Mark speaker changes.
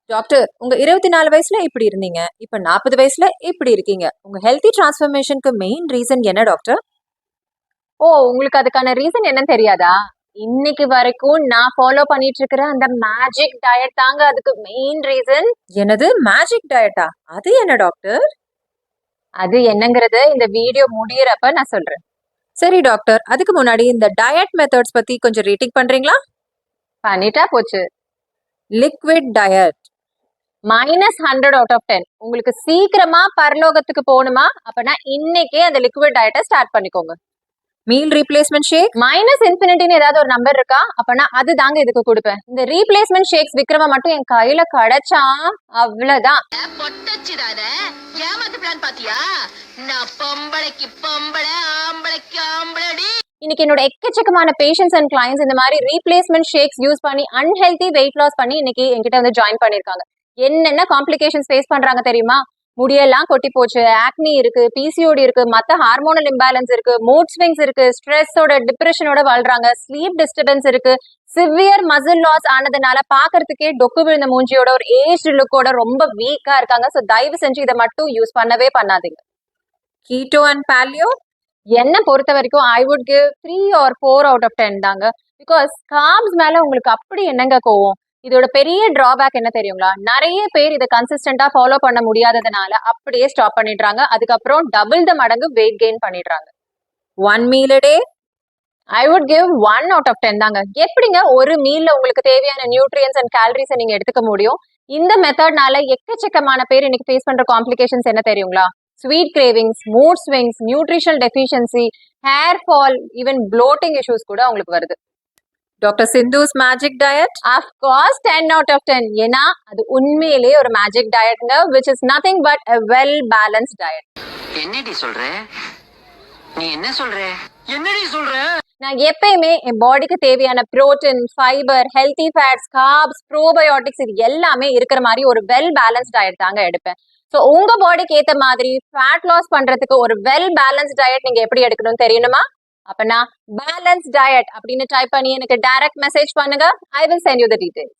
Speaker 1: Doctor, உங்க 24 வயசுல இப்படி இருந்தீங்க. இப்ப 40 வயசுல இப்படி இருக்கீங்க. உங்க ஹெல்த்தி டிரான்ஸ்ஃபர்மேஷனுக்கு மெயின் ரீசன் என்ன டாக்டர்?
Speaker 2: ஓ! உங்களுக்கு அதுக்கான ரீசன் என்னன்னு தெரியாதா? இன்னைக்கு வரைக்கும் நான் ஃபாலோ பண்ணிட்டு இருக்கிற அந்த மேஜிக் டயட் தாங்க அதுக்கு மெயின் ரீசன்.
Speaker 1: என்னது மேஜிக் டயட்டா? அது என்ன டாக்டர்?
Speaker 2: அது என்னங்கிறது இந்த வீடியோ முடியறப்ப நான் சொல்றேன்.
Speaker 1: சரி டாக்டர், அதுக்கு முன்னாடி இந்த டயட் மெத்தட்ஸ் பத்தி கொஞ்சம் ரேட்டிங் பண்றீங்களா?
Speaker 2: பண்ணிட்டா போச்சு.
Speaker 1: Liquid diet.
Speaker 2: -100 out of 10. உங்களுக்கு சீக்கிரமா பரலோகத்துக்கு போகணுமா? அப்பனா இன்னைக்கே அந்த லிக்விட் டயட்டை ஸ்டார்ட் பண்ணிக்கோங்க.
Speaker 1: மீல் ரீப்ளேஸ்மெண்ட் ஷேக்.
Speaker 2: -இன்ஃபினிட்டின்னு ஏதாவது ஒரு நம்பர் இருக்கா? அப்பனா அது தாங்க இதுக்கு கொடுப்பேன். இந்த ரீப்ளேஸ்மெண்ட் ஷேக்ஸ் விக்ரம மட்டும் என் கையில கிடைச்சா அவ்வளவுதான்.
Speaker 3: பொட்டச்சிடாத ஏமாத்து பிளான் பாத்தியா? நான் பொம்பளைக்கு பொம்பளை, ஆம்பளைக்கு ஆம்பளடி.
Speaker 2: இன்னைக்கு என்னோட எக்கச்சக்கமான பேஷன்ஸ் அண்ட் கிளைண்ட்ஸ் இந்த மாதிரி ரீப்ளேஸ்மெண்ட் ஷேக்ஸ் யூஸ் பண்ணி அன்ஹெல்தி வெயிட் லாஸ் பண்ணி இன்னைக்கு என்கிட்ட வந்து ஜாயின் பண்ணிருக்காங்க. என்னென்ன காம்ப்ளிகேஷன்ஸ் ஃபேஸ் பண்றாங்க தெரியுமா? முடியெல்லாம் கொட்டி போச்சு, ஆக்னி இருக்கு, பிசிஓடி இருக்கு, மத்த ஹார்மோனல் இம்பேலன்ஸ் இருக்கு, மூட் ஸ்விங்ஸ் இருக்கு, ஸ்ட்ரெஸ்ஸோட டிப்ரெஷனோட வாழ்றாங்க, ஸ்லீப் டிஸ்டர்பன்ஸ் இருக்கு, சிவியர் மசில் லாஸ் ஆனதுனால பாக்குறதுக்கே டொக்கு விழுந்த மூஞ்சியோட ஒரு ஏஜ்டு லுக்கோட ரொம்ப வீக்கா இருக்காங்க. ஸோ தயவு செஞ்சு இதை மட்டும் யூஸ் பண்ணவே பண்ணாதீங்க.
Speaker 1: Keto and paleo.
Speaker 2: என்ன பொறுத்த வரைக்கும் I would give 3 or 4 out of 10 தாங்க. பிகாஸ் கார்ப்ஸ் மேல உங்களுக்கு அப்படி என்னங்க கோவம்? இதோட பெரிய டிராபேக் என்ன தெரியுங்களா? நிறைய பேர் இதை கன்சிஸ்டன்டா ஃபாலோ பண்ண முடியாததுனால அப்படியே ஸ்டாப் பண்ணிடுறாங்க. அதுக்கப்புறம் டபுள் த மடங்கு வெயிட் கெயின் பண்ணிடுறாங்க.
Speaker 1: 1 meal a day.
Speaker 2: I would give 1 out of 10 தாங்க. எப்படிங்க ஒரு மீல்ல உங்களுக்கு தேவையான நியூட்ரியன்ஸ் அண்ட் கேலரிஸை நீங்க எடுத்துக்க முடியும்? இந்த மெத்தட்னால எக்கச்சக்கமான பேர் இன்னைக்கு ஃபேஸ் பண்ற காம்ப்ளிகேஷன்ஸ் என்ன தெரியுங்களா? Sweet cravings, mood swings, nutritional deficiency, hair fall, even bloating issues கூட உங்களுக்கு வருது.
Speaker 1: Doctor Sindhu's magic diet.
Speaker 2: Of course 10 of of 10. ஏன்னா அது உண்மையிலேயே ஒரு மேஜிக் டயட்ங்க, which is nothing but a well balanced diet.
Speaker 3: என்னடி சொல்ற? நீ என்ன சொல்ற? என்னடி சொல்ற?
Speaker 2: நான் எப்பயுமே என் பாடிக்கு தேவையான protein, fibre, healthy fats, corps, probiotics இது எல்லாமே இருக்கிற மாதிரி ஒரு வெல் பேலன்ஸ் டயட் தாங்க எடுப்பேன். ஸோ உங்க பாடிக்கு ஏற்ற மாதிரி ஃபேட் லாஸ் பண்றதுக்கு ஒரு வெல் பேலன்ஸ் டயட் நீங்க எப்படி எடுக்கணும்னு தெரியணுமா? அப்பனா பேலன்ஸ் டயட் அப்படின்னு டைப் பண்ணி எனக்கு டைரக்ட் மெசேஜ் பண்ணுங்க. I will send you the details.